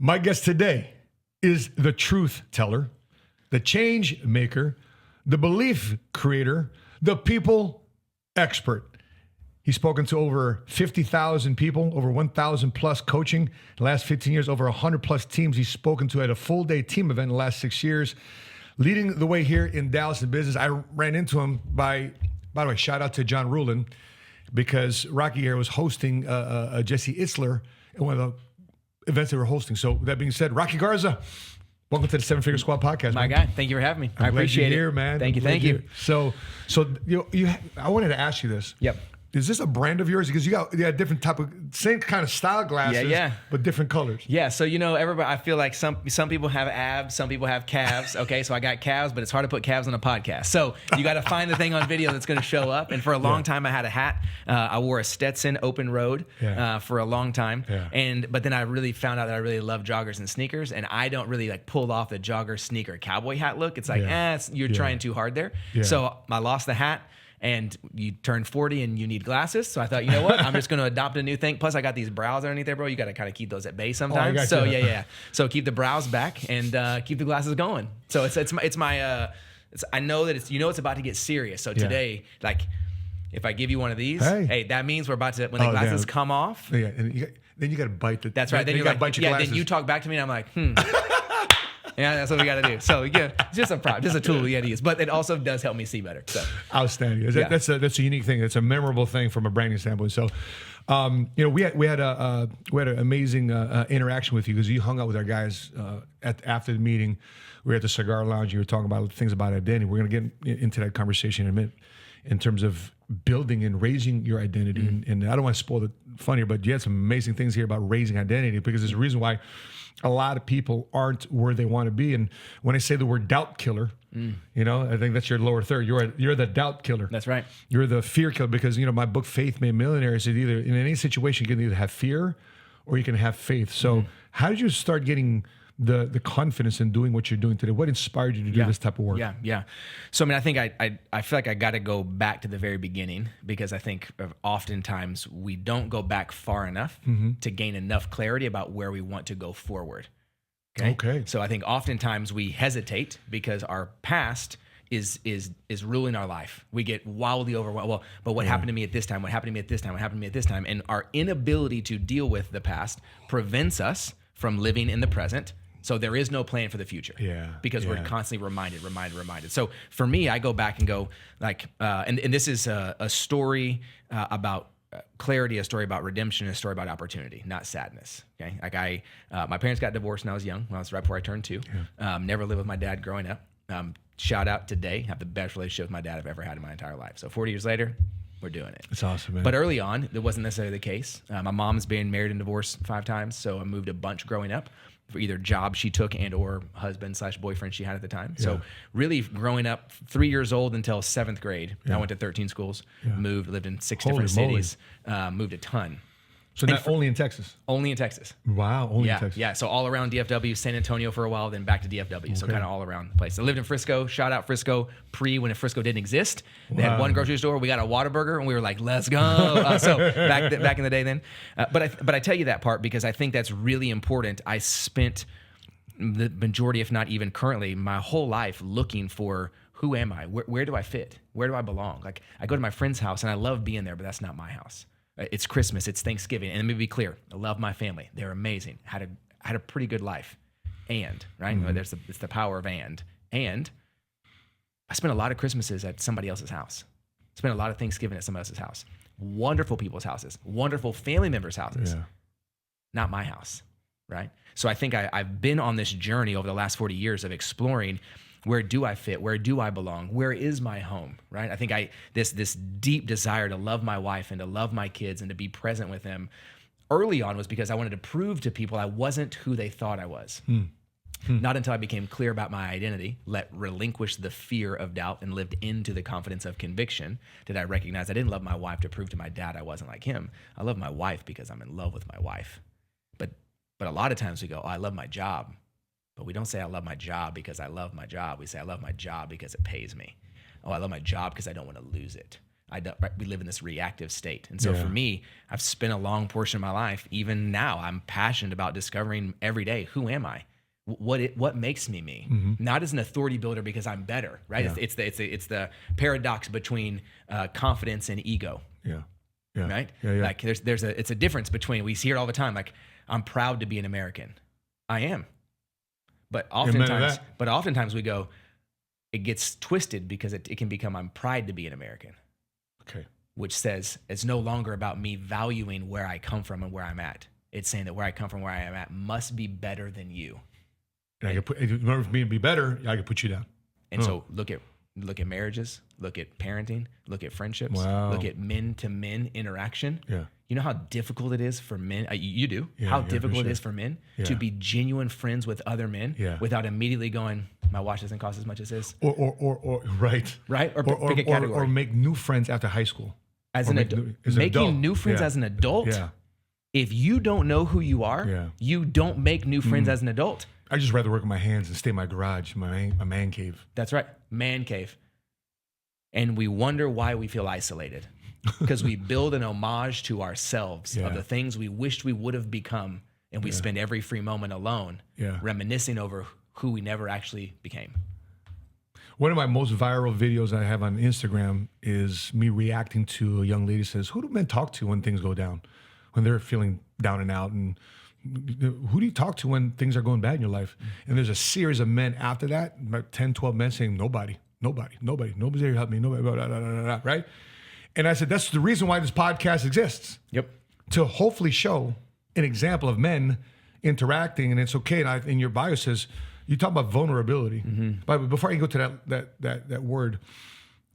My guest today is the truth teller, the change maker, the belief creator, the people expert. He's spoken to over 50,000 people, over 1,000 plus coaching in the last 15 years, over 100 plus teams he's spoken to at a full day team event in the last 6 years. Leading the way here in Dallas in business. I ran into him by the way, shout out to John Rulin, because Rocky here was hosting Jesse Itzler at one of the events they were hosting. So that being said, Rocky Garza, welcome to the Seven Figure Squad podcast. My guy, thank you for having me. I appreciate it. Here, man. Thank you. So I wanted to ask you this. Yep. Is this a brand of yours? Because you got different type of, same kind of style glasses, but different colors. Yeah, so everybody, I feel like some people have abs, some people have calves. Okay, so I got calves, but it's hard to put calves on a podcast. So you got to find the thing on video that's going to show up. And for a long time, I had a hat. I wore a Stetson open road for a long time. Yeah. But then I really found out that I really love joggers and sneakers, and I don't really like pull off the jogger, sneaker, cowboy hat look. It's like, you're trying too hard there. Yeah. So I lost the hat. And you turn 40 and you need glasses. So I thought, you know what? I'm just going to adopt a new thing. Plus, I got these brows underneath there, bro. You got to kind of keep those at bay sometimes. Oh, so yeah. So keep the brows back and keep the glasses going. So I know that it's about to get serious. So today, like, if I give you one of these, hey, that means we're about to, when the glasses come off. Yeah, and then you got to bite the. That's right. Then you got to bite your glasses. Then you talk back to me and I'm like, Yeah, that's what we got to do. So yeah, just a prop, just a tool we got to use, but it also does help me see better. So outstanding. That's a unique thing. It's a memorable thing from a branding standpoint. So, we had an amazing interaction with you because you hung out with our guys after the meeting. We were at the cigar lounge. You were talking about things about identity. We're going to get into that conversation in a minute in terms of building and raising your identity. Mm-hmm. And I don't want to spoil the fun here, but you had some amazing things here about raising identity because there's a reason why a lot of people aren't where they want to be. And when I say the word doubt killer, I think that's your lower third. You're the doubt killer. That's right. You're the fear killer because, my book, Faith Made Millionaires, is either in any situation, you can either have fear or you can have faith. So how did you start getting the confidence in doing what you're doing today? What inspired you to do this type of work? Yeah. So, I think I feel like I got to go back to the very beginning because I think oftentimes we don't go back far enough to gain enough clarity about where we want to go forward. Okay. So I think oftentimes we hesitate because our past is ruling our life. We get wildly overwhelmed. Well, but what happened to me at this time? What happened to me at this time? What happened to me at this time? And our inability to deal with the past prevents us from living in the present. So there is no plan for the future because we're constantly reminded. So for me, I go back and go like, and this is a story about clarity, a story about redemption, a story about opportunity, not sadness. Okay. Like my parents got divorced when I was young, when I was right before I turned 2. Never lived with my dad growing up. Shout out today, have the best relationship with my dad I've ever had in my entire life. So 40 years later, we're doing it. It's awesome, man. But early on, that wasn't necessarily the case. My mom's been married and divorced 5 times, so I moved a bunch growing up for either job she took and or husband/boyfriend she had at the time. Yeah. So really growing up 3 years old until 7th grade, I went to 13 schools, lived in 6 different cities, moved a ton. So not only in Texas? Only in Texas. Wow, only in Texas. Yeah, so all around DFW, San Antonio for a while, then back to DFW. So kind of all around the place. I lived in Frisco, shout out Frisco, when Frisco didn't exist. They had one grocery store, we got a Whataburger, and we were like, let's go. So back in the day then. But I tell you that part because I think that's really important. I spent the majority, if not even currently, my whole life looking for who am I? Where do I fit? Where do I belong? Like I go to my friend's house and I love being there, but that's not my house. It's Christmas, it's Thanksgiving, and let me be clear, I love my family. They're amazing. Had a pretty good life. And, right? It's the power of and. And I spent a lot of Christmases at somebody else's house. Spent a lot of Thanksgiving at somebody else's house. Wonderful people's houses. Wonderful family members' houses. Yeah. Not my house, right? So I think I've been on this journey over the last 40 years of exploring where do I fit? Where do I belong? Where is my home, right? I think this deep desire to love my wife and to love my kids and to be present with them early on was because I wanted to prove to people I wasn't who they thought I was. Not until I became clear about my identity, relinquished the fear of doubt and lived into the confidence of conviction, did I recognize I didn't love my wife to prove to my dad I wasn't like him. I love my wife because I'm in love with my wife. But a lot of times we go, I love my job. But we don't say I love my job because I love my job. We say I love my job because it pays me. Oh, I love my job because I don't want to lose it. we live in this reactive state. And so for me, I've spent a long portion of my life, even now, I'm passionate about discovering every day, who am I? What makes me me? Not as an authority builder because I'm better, right? Yeah. It's the paradox between confidence and ego. Yeah. Right? Like it's a difference between, we hear it all the time, like, I'm proud to be an American. I am. But oftentimes we go, it gets twisted because it can become, I'm proud to be an American. Okay. Which says it's no longer about me valuing where I come from and where I'm at. It's saying that where I come from, where I am at, must be better than you. And in order for me to be better, I can put you down. And so look at marriages, look at parenting, look at friendships, look at men to men interaction. Yeah. You know how difficult it is for men, you do, how difficult it is for men to be genuine friends with other men without immediately going, my watch doesn't cost as much as this. Or right. Or pick a category. Or make new friends after high school. As an adult. Making new friends as an adult. Yeah. If you don't know who you are, you don't make new friends as an adult. I just rather work with my hands and stay in my garage, my man cave. That's right. Man cave. And we wonder why we feel isolated. Because we build an homage to ourselves of the things we wished we would have become. And we spend every free moment alone reminiscing over who we never actually became. One of my most viral videos I have on Instagram is me reacting to a young lady says, who do men talk to when things go down? When they're feeling down and out, and who do you talk to when things are going bad in your life? And there's a series of men after that, about 10, 12 men saying, nobody, nobody's there to help me, nobody, blah, blah, blah, blah, blah, right? And I said, that's the reason why this podcast exists. Yep. To hopefully show an example of men interacting, and it's okay. And in your bio says, you talk about vulnerability. But before I go to that word,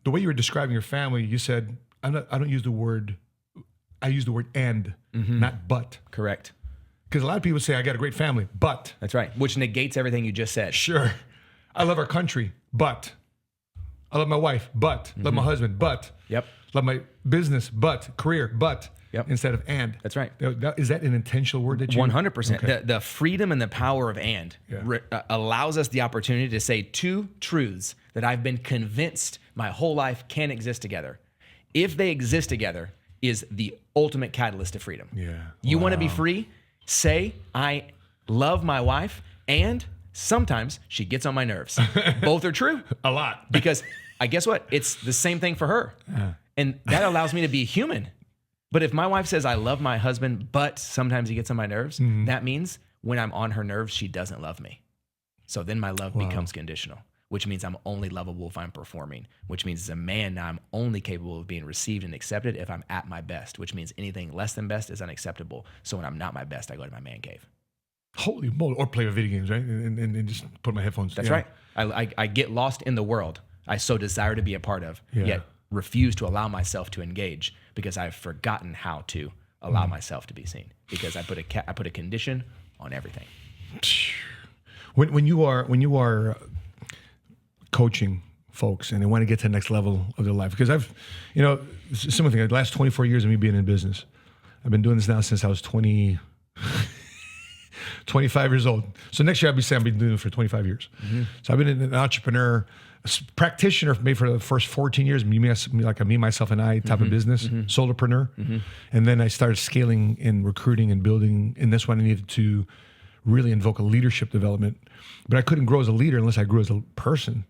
the way you were describing your family, you said, I don't use the word, I use the word and, not but. Correct. Because a lot of people say, I got a great family, but. That's right. Which negates everything you just said. Sure. I love our country, but. I love my wife, but. Love my husband, but. Yep. Love my business, but. Career, but. Yep. Instead of and. That's right. Is that an intentional word that you 100%. Okay. The freedom and the power of and allows us the opportunity to say two truths that I've been convinced my whole life can exist together. If they exist together, is the ultimate catalyst to freedom. Yeah. You want to be free? Say, I love my wife, and sometimes she gets on my nerves. Both are true. A lot. Because guess what? It's the same thing for her. And that allows me to be human. But if my wife says, I love my husband, but sometimes he gets on my nerves, that means when I'm on her nerves, she doesn't love me. So then my love becomes conditional, which means I'm only lovable if I'm performing, which means as a man now I'm only capable of being received and accepted if I'm at my best, which means anything less than best is unacceptable. So when I'm not my best, I go to my man cave. Holy moly. Or play video games, right? And just put my headphones. That's right. I get lost in the world I so desire to be a part of, yet refuse to allow myself to engage because I've forgotten how to allow myself to be seen, because I put a condition on everything. When you are coaching folks and they want to get to the next level of their life, because I've, similar thing, the last 24 years of me being in business, I've been doing this now since I was 25 years old. So next year I'll be saying I've been doing it for 25 years. So I've been an entrepreneur, a practitioner maybe for the first 14 years, like a me, myself, and I type of business, solopreneur. And then I started scaling and recruiting and building. And that's when I needed to really invoke a leadership development. But I couldn't grow as a leader unless I grew as a person.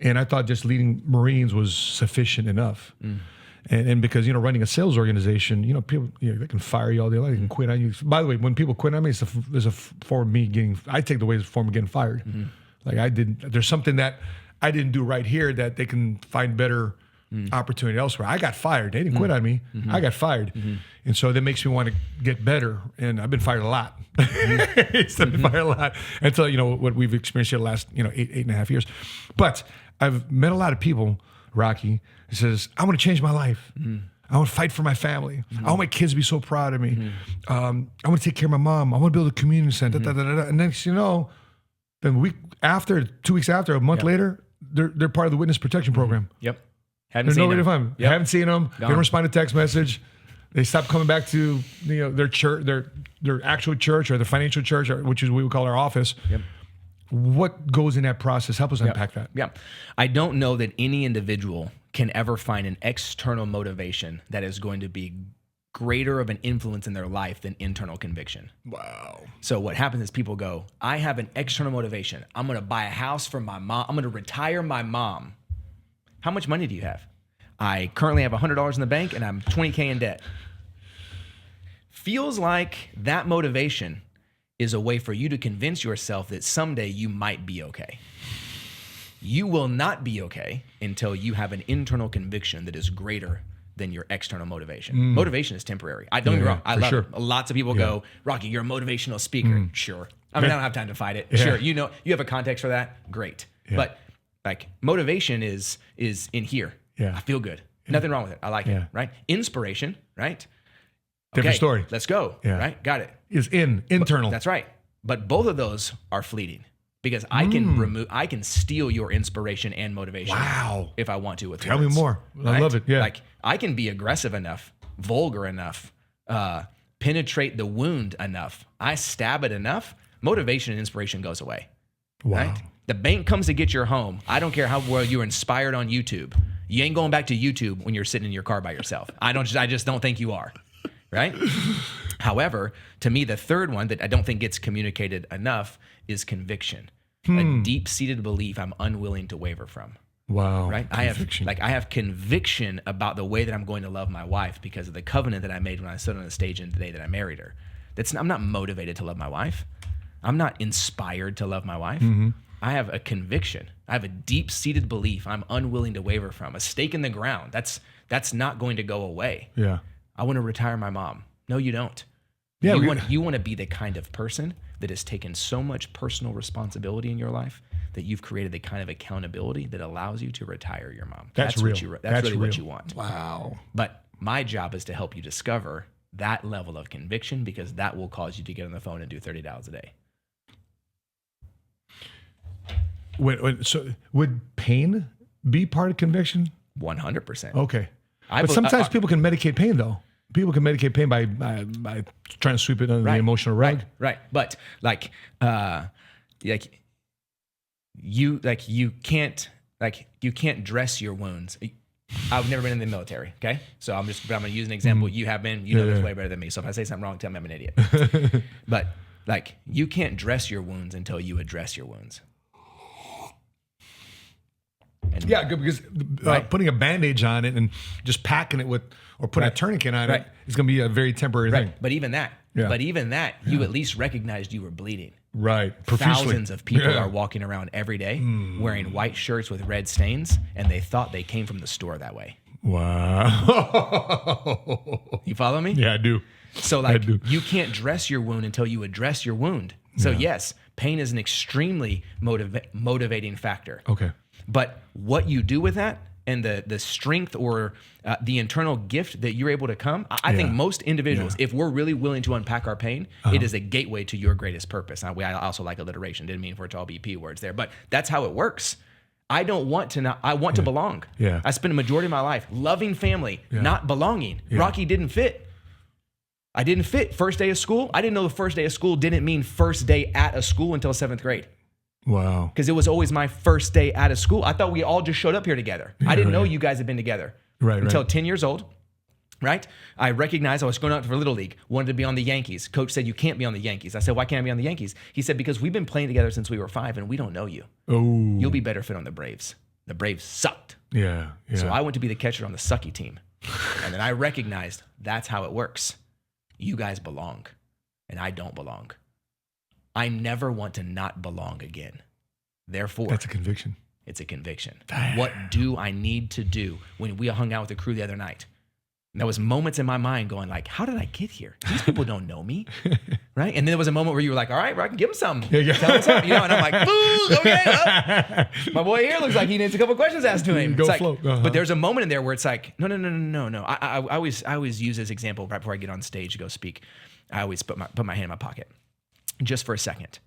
And I thought just leading Marines was sufficient enough. And because, running a sales organization, people, they can fire you all day long, they can quit on you. By the way, when people quit on me, there's a form of me I take the way as a form of getting fired. Like there's something that I didn't do right here that they can find better opportunity elsewhere. I got fired. They didn't quit on me. I got fired. And so that makes me want to get better. And I've been fired a lot. I've been fired a lot until, what we've experienced here the last, 8.5 years. But I've met a lot of people, Rocky, who says, I want to change my life. I want to fight for my family. I want my kids to be so proud of me. I want to take care of my mom. I want to build a community center. And next, then 2 weeks after, a month later, they're part of the witness protection program. Yep. There's nobody to find them. Haven't seen them. They don't respond to text message. They stopped coming back to their church, their actual church or the financial church, which is what we would call our office. What goes in that process? Help us unpack that. Yeah. I don't know that any individual can ever find an external motivation that is going to be greater of an influence in their life than internal conviction. Wow. So what happens is people go, I have an external motivation. I'm going to buy a house for my mom. I'm going to retire my mom. How much money do you have? I currently have $100 in the bank and I'm 20K in debt. Feels like that motivation is a way for you to convince yourself that someday you might be okay. You will not be okay until you have an internal conviction that is greater than your external motivation. Motivation is temporary. I don't get me wrong. I love it. Lots of people go, Rocky, you're a motivational speaker. Sure. I mean, I don't have time to fight it. Sure. You know, you have a context for that. Great. But like motivation is in here. I feel good. Nothing wrong with it. I like it. Right. Inspiration. Right. Different story. Let's go. Right. Got it. Is internal. That's right. But both of those are fleeting. Because I can steal your inspiration and motivation. Wow. If I want to with Tell words, me more. I love it. Yeah. Like I can be aggressive enough, vulgar enough, penetrate the wound enough. I stab it enough. Motivation and inspiration goes away. Wow. Right? The bank comes to get your home. I don't care how well you're inspired on YouTube. You ain't going back to YouTube when you're sitting in your car by yourself. I just don't think you are. Right? However, to me, the third one that I don't think gets communicated enough is conviction. A deep-seated belief I'm unwilling to waver from. Wow. Right? Conviction. I have conviction about the way that I'm going to love my wife because of the covenant that I made when I stood on the stage and the day that I married her. I'm not motivated to love my wife. I'm not inspired to love my wife. I have a conviction. I have a deep-seated belief I'm unwilling to waver from. A stake in the ground. That's not going to go away. Yeah. I want to retire my mom. No, you don't. Yeah, you want to be the kind of person that has taken so much personal responsibility in your life that you've created the kind of accountability that allows you to retire your mom. That's real. That's really what you want. Wow. But my job is to help you discover that level of conviction because that will cause you to get on the phone and do 30 dials a day. So would pain be part of conviction? 100%. Okay. But sometimes people can medicate pain though. People can medicate pain by trying to sweep it under the emotional rug. Right. But you can't dress your wounds. I've never been in the military. Okay. So I'm going to use an example. You have been, you know this way better than me. So if I say something wrong, tell me I'm an idiot. But you can't dress your wounds until you address your wounds. Because putting a bandage on it and just packing it with, or putting a tourniquet on it is going to be a very temporary thing. But even that, you at least recognized you were bleeding. Right. Thousands of people are walking around every day wearing white shirts with red stains, and they thought they came from the store that way. Wow. You follow me? Yeah, I do. So you can't dress your wound until you address your wound. So yes, pain is an extremely motivating factor. Okay. But what you do with that and the strength or the internal gift that you're able to come, I think most individuals, if we're really willing to unpack our pain, it is a gateway to your greatest purpose. I also like alliteration. Didn't mean for it to all be P words there, but that's how it works. I want to belong. Yeah. I spent a majority of my life loving family, not belonging. Yeah. Rocky didn't fit. I didn't fit. First day of school. I didn't know the first day of school didn't mean first day at a school until 7th grade. Wow. Because it was always my first day out of school. I thought we all just showed up here together. I didn't know you guys had been together until 10 years old. Right? I recognized I was going out for Little League, wanted to be on the Yankees. Coach said, you can't be on the Yankees. I said, why can't I be on the Yankees? He said, because we've been playing together since we were 5 and we don't know you. Oh. You'll be better fit on the Braves. The Braves sucked. Yeah. So I went to be the catcher on the sucky team. And then I recognized that's how it works. You guys belong and I don't belong. I never want to not belong again. Therefore, that's a conviction. It's a conviction. What do I need to do? When we hung out with the crew the other night, and there was moments in my mind going like, how did I get here? These people don't know me, right? And then there was a moment where you were like, all right, Rocky, give him something. Tell him something, And I'm like, ooh, okay. My boy here looks like he needs a couple questions asked to him. Go it's float. But there's a moment in there where it's like, no. I always use this example right before I get on stage to go speak. I always put my hand in my pocket just for a second.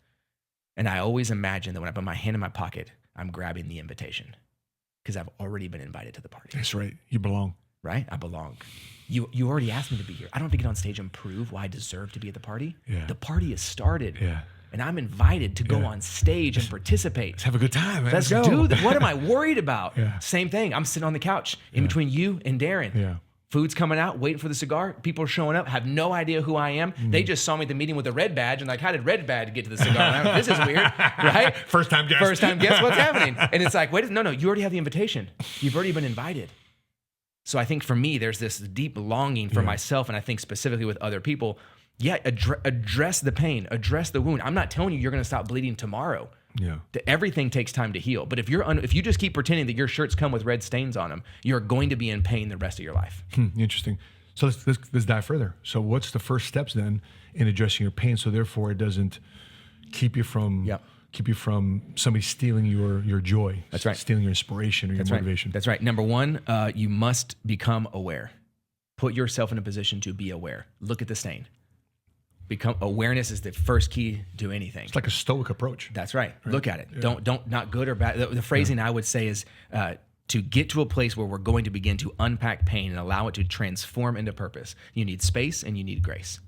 And I always imagine that when I put my hand in my pocket, I'm grabbing the invitation because I've already been invited to the party. That's right. You belong. Right? I belong. You already asked me to be here. I don't have to get on stage and prove why I deserve to be at the party. Yeah. The party has started. Yeah. and I'm invited to go on stage and participate. Let's have a good time, man. Let's go. do that. What am I worried about? Yeah. Same thing. I'm sitting on the couch in between you and Darren. Yeah. Food's coming out, waiting for the cigar. People are showing up, have no idea who I am. They just saw me at the meeting with a red badge and like, how did red badge get to the cigar? And I'm like, this is weird, right? First time guest. First time guest, what's happening? And it's like, wait, no, you already have the invitation. You've already been invited. So I think for me, there's this deep longing for myself, and I think specifically with other people, address the pain, address the wound. I'm not telling you you're going to stop bleeding tomorrow. Yeah. Everything takes time to heal. But if you just keep pretending that your shirts come with red stains on them, you're going to be in pain the rest of your life. Interesting. So let's dive further. So what's the first steps then in addressing your pain? So therefore it doesn't keep you from somebody stealing your joy. That's right. Stealing your inspiration or your motivation. Right. That's right. Number one, you must become aware. Put yourself in a position to be aware. Look at the stain. Awareness is the first key to anything. It's like a stoic approach. That's right. Look at it. Yeah. Don't not good or bad. The phrasing I would say is to get to a place where we're going to begin to unpack pain and allow it to transform into purpose. You need space and you need grace.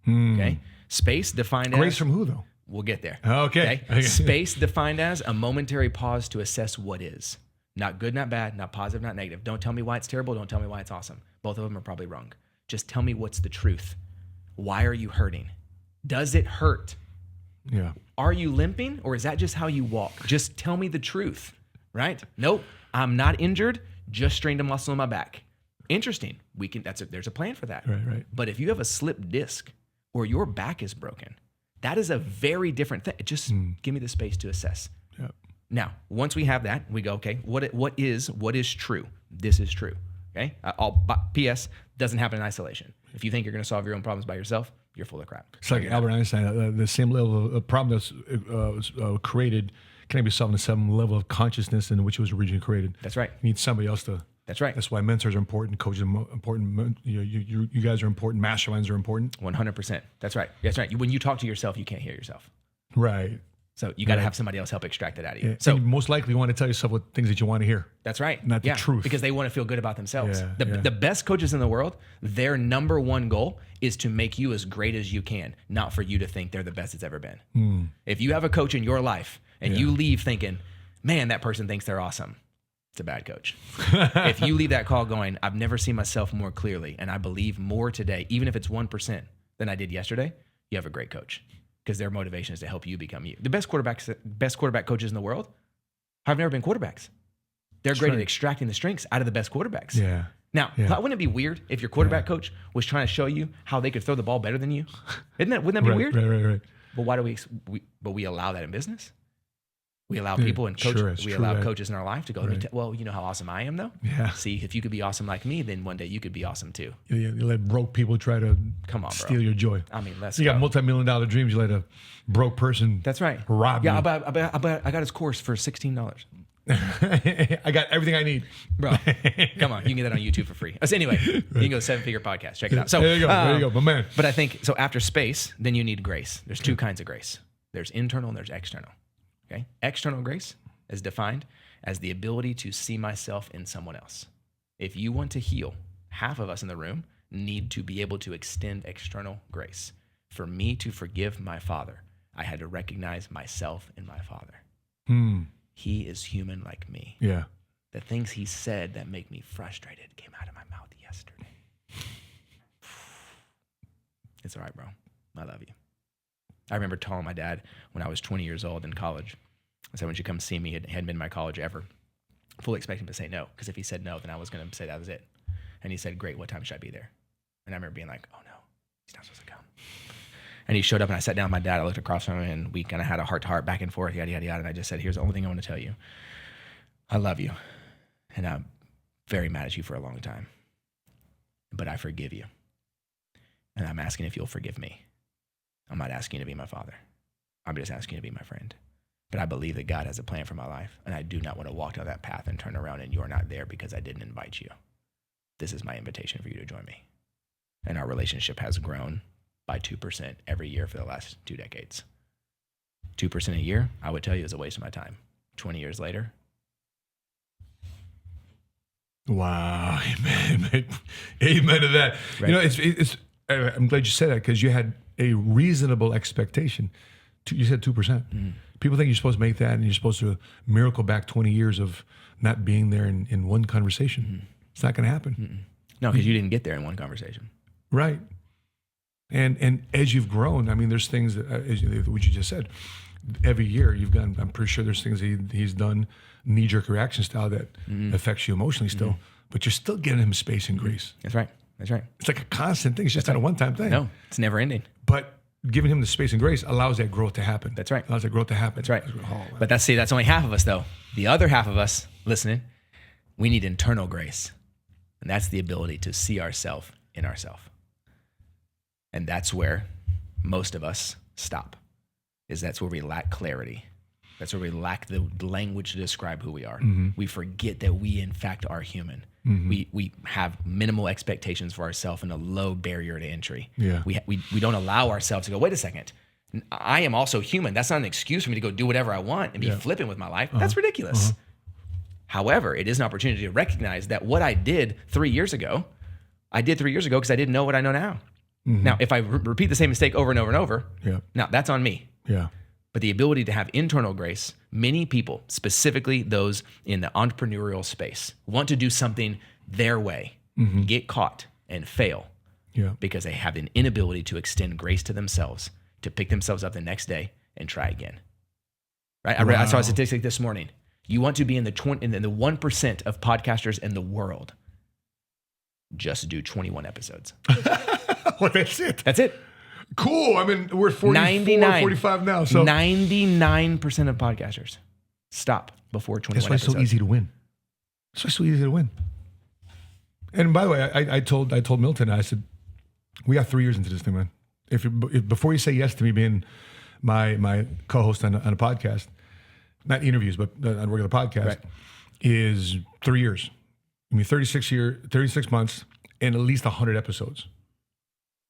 Okay. Space defined as grace from who though? We'll get there. Okay. Space defined as a momentary pause to assess what is. Not good, not bad, not positive, not negative. Don't tell me why it's terrible. Don't tell me why it's awesome. Both of them are probably wrong. Just tell me what's the truth. Why are you hurting? Does it hurt? Yeah. Are you limping or is that just how you walk? Just tell me the truth, right? Nope, I'm not injured, just strained a muscle in my back. Interesting. There's a plan for that. Right. But if you have a slipped disc or your back is broken, that is a very different thing. Just give me the space to assess. Yep. Now, once we have that, we go, okay, what is true? This is true. Okay. P.S. doesn't happen in isolation. If you think you're going to solve your own problems by yourself, you're full of crap. It's like Albert Einstein, the same level of problem that's created can be solved in the same level of consciousness in which it was originally created. That's right. You need somebody else to. That's right. That's why mentors are important, coaches are important. You guys are important. Masterminds are important. 100%. That's right. That's right. When you talk to yourself, you can't hear yourself. Right. So you got to have somebody else help extract it out of you. Yeah. So and you most likely want to tell yourself what things that you want to hear. That's right. Not the truth. Because they want to feel good about themselves. Yeah, The best coaches in the world, their number one goal is to make you as great as you can, not for you to think they're the best it's ever been. If you have a coach in your life and you leave thinking, man, that person thinks they're awesome, it's a bad coach. If you leave that call going, I've never seen myself more clearly and I believe more today, even if it's 1% than I did yesterday, you have a great coach. Because their motivation is to help you become you. The best quarterback coaches in the world have never been quarterbacks. They're great at extracting the strengths out of the best quarterbacks. Yeah. Now, wouldn't it be weird if your quarterback coach was trying to show you how they could throw the ball better than you? Wouldn't that be weird? Right. But why do we allow that in business? We allow people and coaches. Coaches in our life to go. Well, you know how awesome I am, though. Yeah. See, if you could be awesome like me, then one day you could be awesome too. You let broke people try to steal your joy. I mean, you got multi-million-dollar dreams. You let a broke person. That's right. Rob you. I got his course for $16. I got everything I need, bro. Come on, you can get that on YouTube for free. So anyway, you can go to 7 Figure Podcast. Check it out. So there you go, my man. But I think so. After space, then you need grace. There's two kinds of grace. There's internal and there's external. Okay, external grace is defined as the ability to see myself in someone else. If you want to heal, half of us in the room need to be able to extend external grace. For me to forgive my father, I had to recognize myself in my father. He is human like me. Yeah. The things he said that make me frustrated came out of my mouth yesterday. It's all right, bro. I love you. I remember telling my dad when I was 20 years old in college, I said, when you come see me, it hadn't been in my college ever, fully expecting him to say no, because if he said no, then I was going to say that was it. And he said, great, what time should I be there? And I remember being like, oh no, he's not supposed to come. And he showed up and I sat down with my dad, I looked across from him and we kind of had a heart-to-heart back and forth, yada, yada, yada. And I just said, here's the only thing I want to tell you. I love you. And I'm very mad at you for a long time. But I forgive you. And I'm asking if you'll forgive me. I'm not asking you to be my father. I'm just asking you to be my friend. But I believe that God has a plan for my life, and I do not want to walk down that path and turn around and you're not there because I didn't invite you. This is my invitation for you to join me. And our relationship has grown by 2% every year for the last 2 decades. 2% a year, I would tell you, is a waste of my time. 20 years later. Wow, amen to that. Right. You know, it's I'm glad you said that because you had a reasonable expectation You said 2%. People think you're supposed to make that, and you're supposed to miracle back 20 years of not being there in one conversation. It's not going to happen. No, because you didn't get there in one conversation. Right. And as you've grown, I mean, there's things that, what you just said, every year you've gone, I'm pretty sure there's things he's done, knee-jerk reaction style that affects you emotionally still, but you're still giving him space and grace. That's right. That's right. It's like a constant thing. It's just not a one-time thing. No, it's never ending. But giving him the space and grace allows that growth to happen. That's right. Allows that growth to happen. That's right. Oh, but that's only half of us, though. The other half of us listening, we need internal grace. And that's the ability to see ourselves in ourselves. And that's where most of us stop, that's where we lack clarity. That's where we lack the language to describe who we are. We forget that we, in fact, are human. We have minimal expectations for ourselves and a low barrier to entry. Yeah. We don't allow ourselves to go, wait a second, I am also human. That's not an excuse for me to go do whatever I want and be flippant with my life. That's ridiculous. However, it is an opportunity to recognize that what I did 3 years ago, I did 3 years ago because I didn't know what I know now. Now, if I repeat the same mistake over and over and over, now that's on me. Yeah. But the ability to have internal grace, many people, specifically those in the entrepreneurial space, want to do something their way, get caught and fail because they have an inability to extend grace to themselves, to pick themselves up the next day and try again. Right? I saw a statistic this morning. You want to be in the 1% of podcasters in the world. Just do 21 episodes. Well, that's it. That's it. Cool. I mean, we're 45 now. So 99% of podcasters stop before 21 That's why it's episodes. so easy to win. That's why it's so easy to win. And by the way, I told Milton, I said, we got 3 years into this thing, man. If before you say yes to me being my co-host on a podcast, not interviews, but on a regular podcast, is 3 years. I mean, 36 months and at least 100 episodes.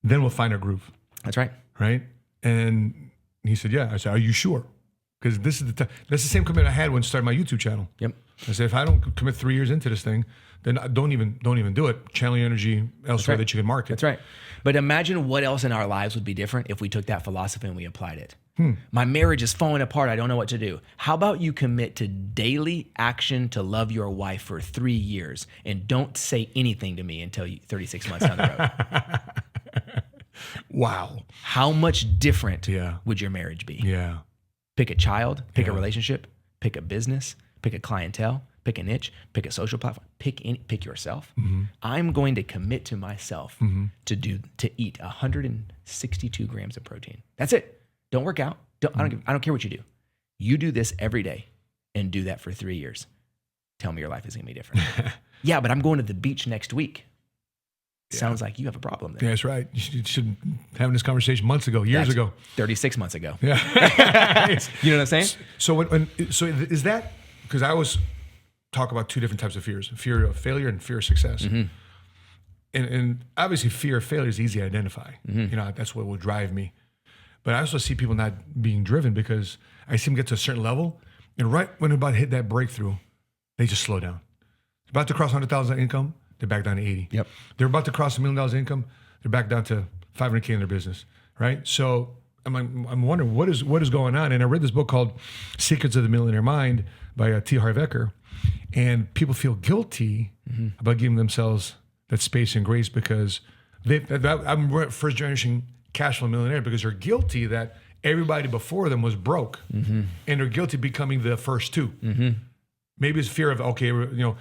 Then we'll find our groove. That's right. Right? And he said, yeah. I said, are you sure? Because this is that's the same commitment I had when I started my YouTube channel. Yep. I said, if I don't commit 3 years into this thing, then don't even do it. Channel your energy elsewhere that you can market. That's right. But imagine what else in our lives would be different if we took that philosophy and we applied it. My marriage is falling apart. I don't know what to do. How about you commit to daily action to love your wife for 3 years and don't say anything to me until 36 months down the road? Wow. How much different would your marriage be? Yeah. Pick a child, pick a relationship, pick a business, pick a clientele, pick a niche, pick a social platform, pick yourself. I'm going to commit to myself to eat 162 grams of protein. That's it. Don't work out. I don't care what you do. You do this every day and do that for 3 years. Tell me your life is going to be different. Yeah, but I'm going to the beach next week. Sounds like you have a problem there. Yeah, that's right. You should having this conversation months ago, years ago. 36 months ago. Yeah. You know what I'm saying? So is that, because I always talk about two different types of fears, fear of failure and fear of success. And obviously fear of failure is easy to identify. You know, that's what will drive me. But I also see people not being driven because I see them get to a certain level, and right when they're about to hit that breakthrough, they just slow down. They're about to cross $100,000 income, they're back down to 80. Yep. They're about to cross $1 million income, they're back down to $500K in their business, right? So I'm wondering what is going on. And I read this book called Secrets of the Millionaire Mind by T. Harv Eker, and people feel guilty about giving themselves that space and grace because I'm first generation cash flow millionaire because they're guilty that everybody before them was broke, and they're guilty becoming the first two. Maybe it's fear of Biggie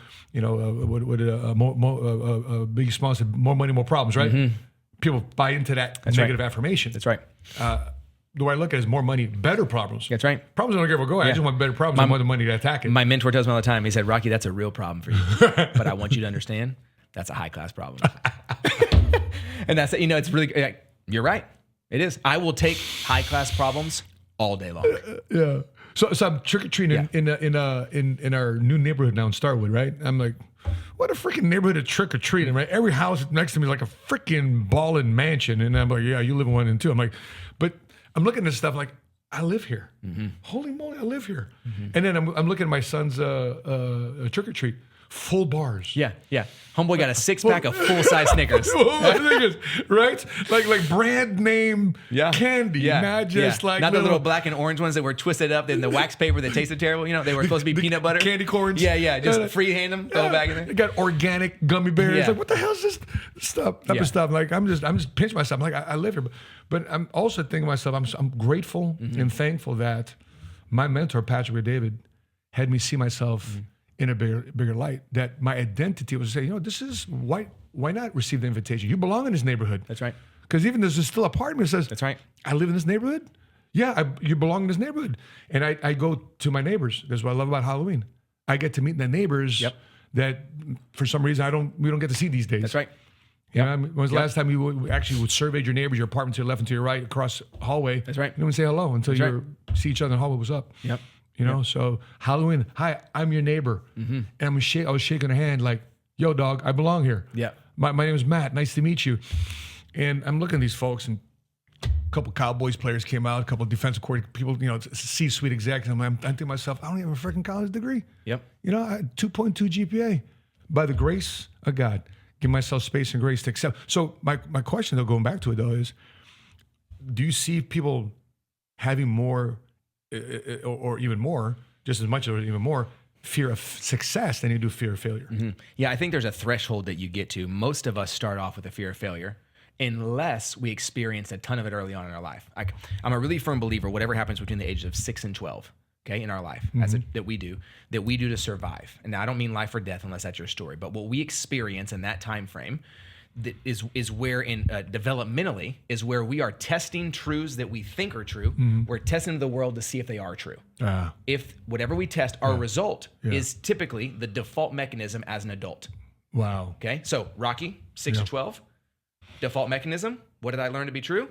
Smalls said, more money, more problems, right? People buy into that negative affirmation. That's right. The way I look at it is more money, better problems. That's right. Problems I don't care where go. I just want better problems. I want the money to attack it. My mentor tells me all the time. He said, "Rocky, that's a real problem for you, but I want you to understand that's a high class problem." And that's it's really. You're right. It is. I will take high class problems all day long. Yeah. So I'm trick or treating in our new neighborhood now in Starwood, right? I'm like, what a freaking neighborhood of trick or treating, right? Every house next to me is like a freaking ballin' mansion, and I'm like, yeah, you live in one and two. I'm like, but I'm looking at this stuff like, I live here. Holy moly, I live here. And then I'm looking at my son's trick or treat. full bars. Yeah. Homeboy got a 6-pack of full-size Snickers. Right? Like brand name candy, not just like not the little black and orange ones that were twisted up in the wax paper that tasted terrible. You know, they were supposed to be peanut butter. Candy corns. Yeah. Just freehand them, throw them back in there. They got organic gummy bears. Yeah. Like, what the hell is this stuff? Type of stuff. Like, I'm just pinching myself. I'm like, I live here. But I'm also thinking to myself, I'm grateful and thankful that my mentor, Patrick David, had me see myself in a bigger light, that my identity was to say, this is why not receive the invitation? You belong in this neighborhood. That's right. Because even there's still a part of me that says, that's right. I live in this neighborhood. Yeah, you belong in this neighborhood. And I go to my neighbors. That's what I love about Halloween. I get to meet the neighbors that for some reason we don't get to see these days. That's right. You know, when was the last time you actually surveyed your neighbors, your apartment to your left and to your right, across the hallway? That's right. You don't even say hello until see each other in the hallway. What's up? Yep. So Halloween, hi, I'm your neighbor. And I was shaking her hand like, yo, dog, I belong here. Yeah. My name is Matt. Nice to meet you. And I'm looking at these folks, and a couple Cowboys players came out, a couple defensive coordinator people, C-suite execs. And I'm thinking to myself, I don't even have a freaking college degree. Yep. I had 2.2 GPA. By the grace of God, give myself space and grace to accept. So my question, though, going back to it, though, is do you see people having more or even more, just as much or even more, fear of success than you do fear of failure? Yeah, I think there's a threshold that you get to. Most of us start off with a fear of failure unless we experience a ton of it early on in our life. I'm a really firm believer, whatever happens between the ages of 6 and 12, okay, in our life, that we do to survive. And now I don't mean life or death unless that's your story, but what we experience in that time frame is where developmentally is where we are testing truths that we think are true. We're testing the world to see if they are true. If whatever we test, our result is typically the default mechanism as an adult. Wow. Okay, so Rocky, 6 to 12, default mechanism. What did I learn to be true?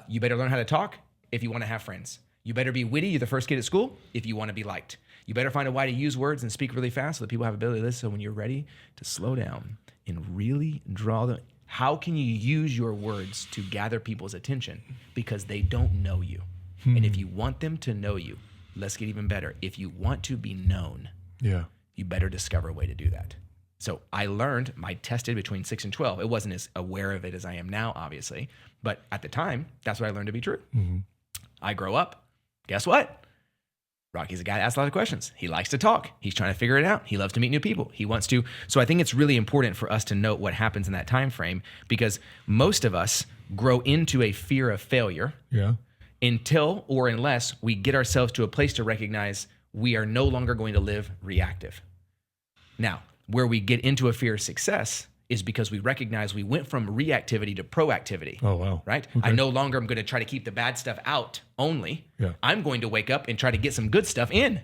You better learn how to talk if you want to have friends. You better be witty. You're the first kid at school if you want to be liked. You better find a way to use words and speak really fast so that people have ability to listen. So when you're ready to slow down and really draw them, how can you use your words to gather people's attention? Because they don't know you. And if you want them to know you, let's get even better. If you want to be known, you better discover a way to do that. So I tested between 6 and 12. It wasn't as aware of it as I am now, obviously. But at the time, that's what I learned to be true. I grow up. Guess what? Rocky's a guy that asks a lot of questions. He likes to talk. He's trying to figure it out. He loves to meet new people. He wants to. So I think it's really important for us to note what happens in that time frame, because most of us grow into a fear of failure until or unless we get ourselves to a place to recognize we are no longer going to live reactive. Now, where we get into a fear of success is because we recognize we went from reactivity to proactivity. Oh, wow. Right? Okay. I no longer am going to try to keep the bad stuff out only. I'm going to wake up and try to get some good stuff in.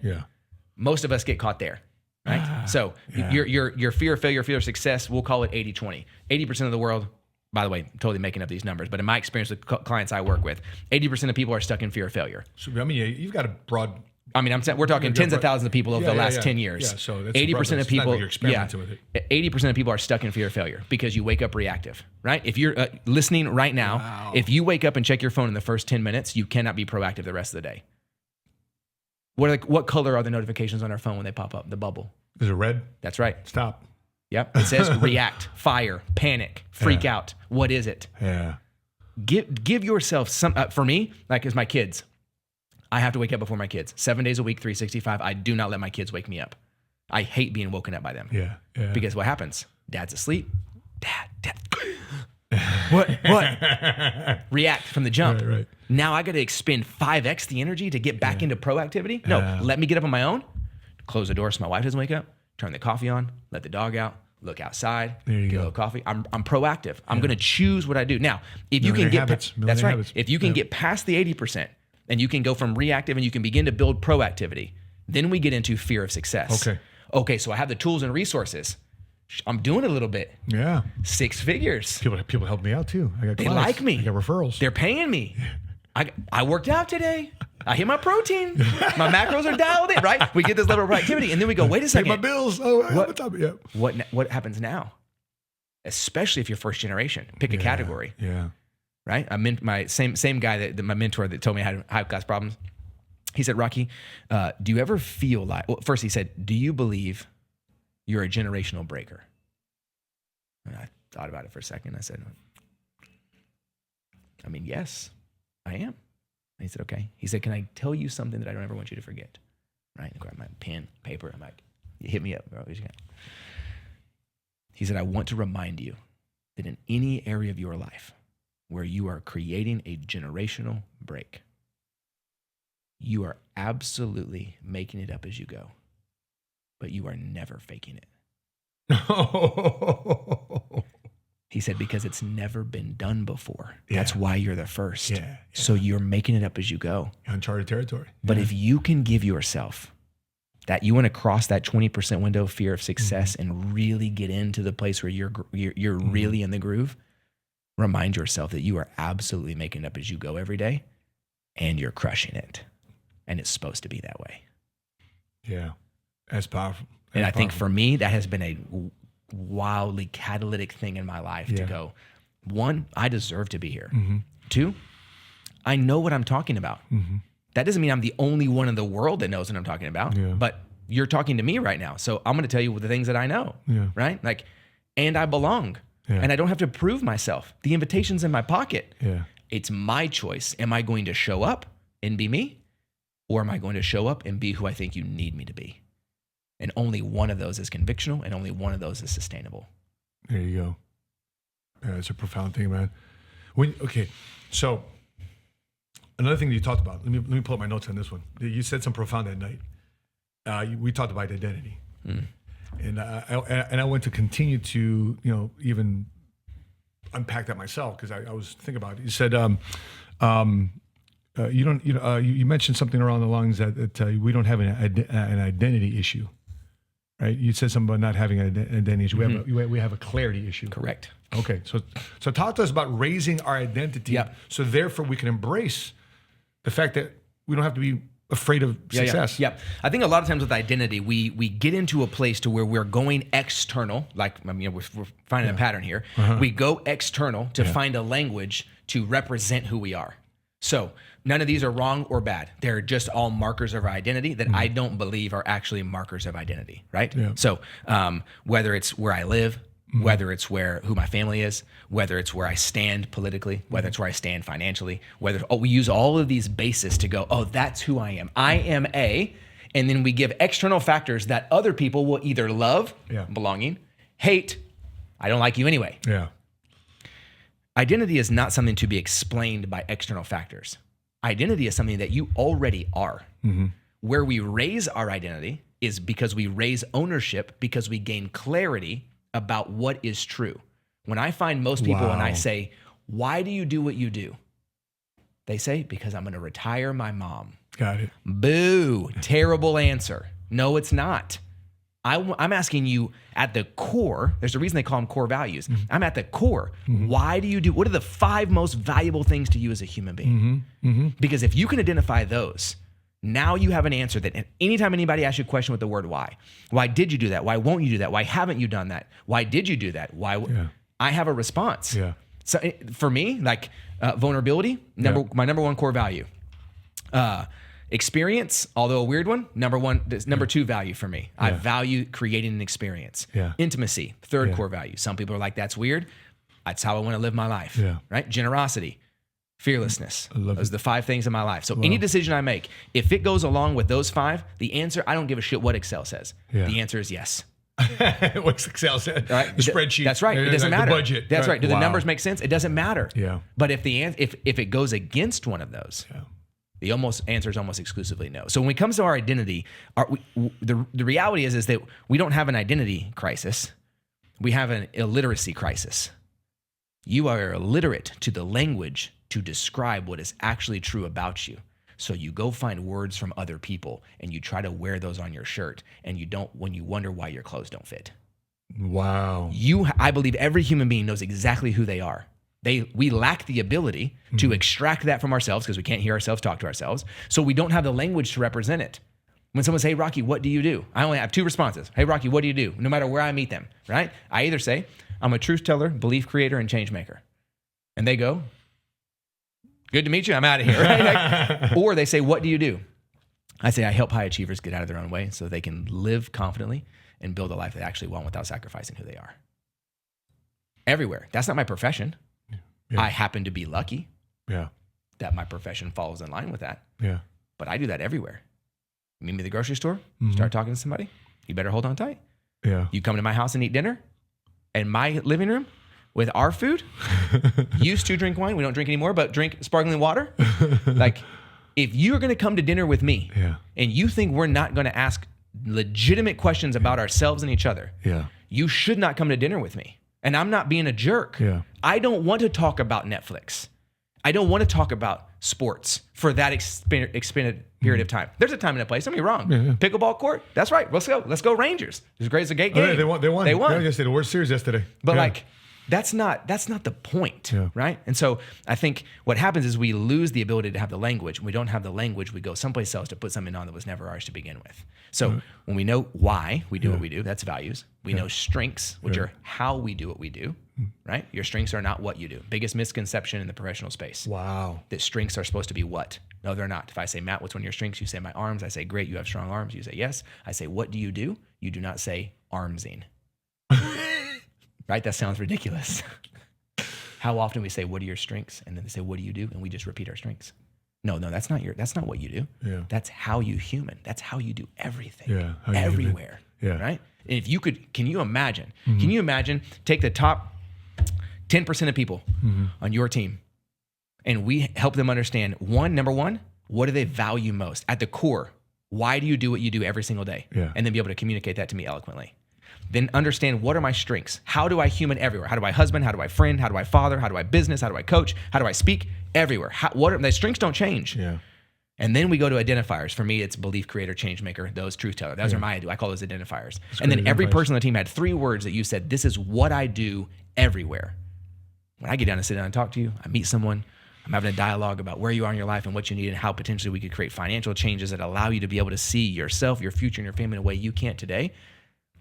Most of us get caught there. Right? So your fear of failure, fear of success, we'll call it 80-20. 80% of the world, by the way, I'm totally making up these numbers, but in my experience with clients I work with, 80% of people are stuck in fear of failure. So, I mean, you've got a broad... we're talking tens of thousands of people over the last 10 years. Yeah, so 80% of people, you're experimenting with it. 80% of people are stuck in fear of failure because you wake up reactive, right? If you're listening right now, if you wake up and check your phone in the first 10 minutes, you cannot be proactive the rest of the day. What color are the notifications on our phone when they pop up? The bubble. Is it red? That's right. Stop. Yep. It says react, fire, panic, freak out. What is it? Give yourself some, for me, like as my kids, I have to wake up before my kids. 7 days a week, 365. I do not let my kids wake me up. I hate being woken up by them. Because what happens? Dad's asleep. Dad. What? React from the jump. Right. Now I got to expend 5x the energy to get back into proactivity. No, let me get up on my own. Close the door so my wife doesn't wake up. Turn the coffee on. Let the dog out. Look outside. Get a little coffee. I'm proactive. I'm going to choose what I do. Now, if you can get that's right. Habits. If you can get past the 80%, and you can go from reactive and you can begin to build proactivity, then we get into fear of success. Okay, so I have the tools and resources. I'm doing a little bit. 6 figures. People help me out too. I got they clients. like me. I got referrals. They're paying me. I worked out today. I hit my protein. My macros are dialed in, right? We get this level of proactivity, and then we go, wait a second. Pay my bills. What happens now? Especially if you're first generation. Pick a category. Right? My same guy that my mentor that told me how to high class problems. He said, Rocky, do you ever feel like, well, first he said, do you believe you're a generational breaker. And I thought about it for a second. I said, I mean, yes, I am. And he said, okay. He said, can I tell you something that I don't ever want you to forget? Right? I grab my pen, paper. I'm like, you hit me up, bro. He said, I want to remind you that in any area of your life where you are creating a generational break, you are absolutely making it up as you go, but you are never faking it. He said, because it's never been done before. That's why you're the first. So you're making it up as you go. Uncharted territory. But if you can give yourself that, you want to cross that 20% window of fear of success and really get into the place where you're really in the groove, remind yourself that you are absolutely making it up as you go every day, and you're crushing it. And it's supposed to be that way. Yeah, that's powerful. And I think for me, that has been a wildly catalytic thing in my life to go, one, I deserve to be here. Two, I know what I'm talking about. That doesn't mean I'm the only one in the world that knows what I'm talking about, but you're talking to me right now. So I'm going to tell you the things that I know, right? Like, and I belong and I don't have to prove myself. The invitation's in my pocket. It's my choice. Am I going to show up and be me? Or am I going to show up and be who I think you need me to be? And only one of those is convictional, and only one of those is sustainable. There you go. Yeah, that's a profound thing, man. So another thing that you talked about, let me pull up my notes on this one. You said something profound that night. We talked about identity. And I went to continue to, even unpack that myself, because I was thinking about it. You said, you mentioned something around the lines that we don't have an identity issue, right? You said something about not having an identity issue. We have a clarity issue. Correct. Okay, so talk to us about raising our identity, so therefore we can embrace the fact that we don't have to be afraid of success. Yeah. I think a lot of times with identity, we get into a place to where we're going external, like we're finding a pattern here. We go external to find a language to represent who we are. So none of these are wrong or bad. They're just all markers of our identity that I don't believe are actually markers of identity, right? So whether it's where I live, whether it's who my family is, whether it's where I stand politically, whether it's where I stand financially, we use all of these bases to go, that's who I am. I am and then we give external factors that other people will either love, belonging, hate, I don't like you anyway. Identity is not something to be explained by external factors. Identity is something that you already are. Where we raise our identity is because we raise ownership, because we gain clarity about what is true. When I find most people and I say, why do you do what you do? They say, because I'm going to retire my mom. Got it. Boo. Terrible answer. No, it's not. I'm asking you at the core, there's a reason they call them core values. I'm at the core. Why do you do, what are the 5 most valuable things to you as a human being? Because if you can identify those, now you have an answer that anytime anybody asks you a question with the word why did you do that? Why won't you do that? Why haven't you done that? Why did you do that? I have a response. So for me, like vulnerability, my number one core value. Experience, although a weird one, number 2 value for me. I value creating an experience. Intimacy, third core value. Some people are like, that's weird. That's how I want to live my life. Right? Generosity, fearlessness. Those are the 5 things in my life. So any decision I make, if it goes along with those 5, the answer, I don't give a shit what Excel says. The answer is yes. What's Excel said? Right? The spreadsheet. That's right. It doesn't matter. The budget. That's right. Do the numbers make sense? It doesn't matter. But if it goes against one of those, the answer is almost exclusively no. So when it comes to our identity, the reality is that we don't have an identity crisis. We have an illiteracy crisis. You are illiterate to the language to describe what is actually true about you. So you go find words from other people and you try to wear those on your shirt, and when you wonder why your clothes don't fit. Wow. I believe every human being knows exactly who they are. We lack the ability to extract that from ourselves because we can't hear ourselves talk to ourselves. So we don't have the language to represent it. When someone says, hey, Rocky, what do you do? I only have 2 responses. Hey, Rocky, what do you do? No matter where I meet them, right? I either say, I'm a truth teller, belief creator, and change maker. And they go, good to meet you. I'm out of here. Right? Or they say, what do you do? I say, I help high achievers get out of their own way so they can live confidently and build a life they actually want without sacrificing who they are. Everywhere. That's not my profession. Yeah. I happen to be lucky Yeah. that my profession falls in line with that. Yeah. But I do that everywhere. Meet me at the grocery store, start talking to somebody, you better hold on tight. Yeah. You come to my house and eat dinner in my living room with our food. Used to drink wine. We don't drink anymore, but drink sparkling water. Like, if you're going to come to dinner with me and you think we're not going to ask legitimate questions about ourselves and each other, you should not come to dinner with me. And I'm not being a jerk. Yeah. I don't want to talk about Netflix. I don't want to talk about sports for that expanded period of time. There's a time and a place. Don't get me wrong. Pickleball court. That's right. Let's go. Let's go Rangers. It's great as a great game. Oh, yeah, they won. They won. Yeah, yesterday, the World Series yesterday. But like, that's not the point, right? And so I think what happens is we lose the ability to have the language. When we don't have the language, we go someplace else to put something on that was never ours to begin with. So when we know why we do what we do, that's values. We know strengths, which are how we do what we do, right? Your strengths are not what you do. Biggest misconception in the professional space. Wow. That strengths are supposed to be what? No, they're not. If I say, Matt, what's one of your strengths? You say, my arms. I say, great, you have strong arms. You say, yes. I say, what do? You do not say armsing. Right? That sounds ridiculous. How often we say, what are your strengths? And then they say, what do you do? And we just repeat our strengths. No, that's not what you do. Yeah. That's how you human. That's how you do everything. Yeah. Everywhere. Yeah. Right? And if you could, can you imagine, take the top 10% of people on your team and we help them understand number one, what do they value most? At the core, why do you do what you do every single day? Yeah. And then be able to communicate that to me eloquently. Then understand, what are my strengths? How do I human everywhere? How do I husband? How do I friend? How do I father? How do I business? How do I coach? How do I speak? Everywhere. The strengths don't change. Yeah. And then we go to identifiers. For me, it's belief creator, change maker, those truth teller. Those are I call those identifiers. And then every person on the team had 3 words that you said, this is what I do everywhere. When I get down and sit down and talk to you, I meet someone, I'm having a dialogue about where you are in your life and what you need and how potentially we could create financial changes that allow you to be able to see yourself, your future, and your family in a way you can't today.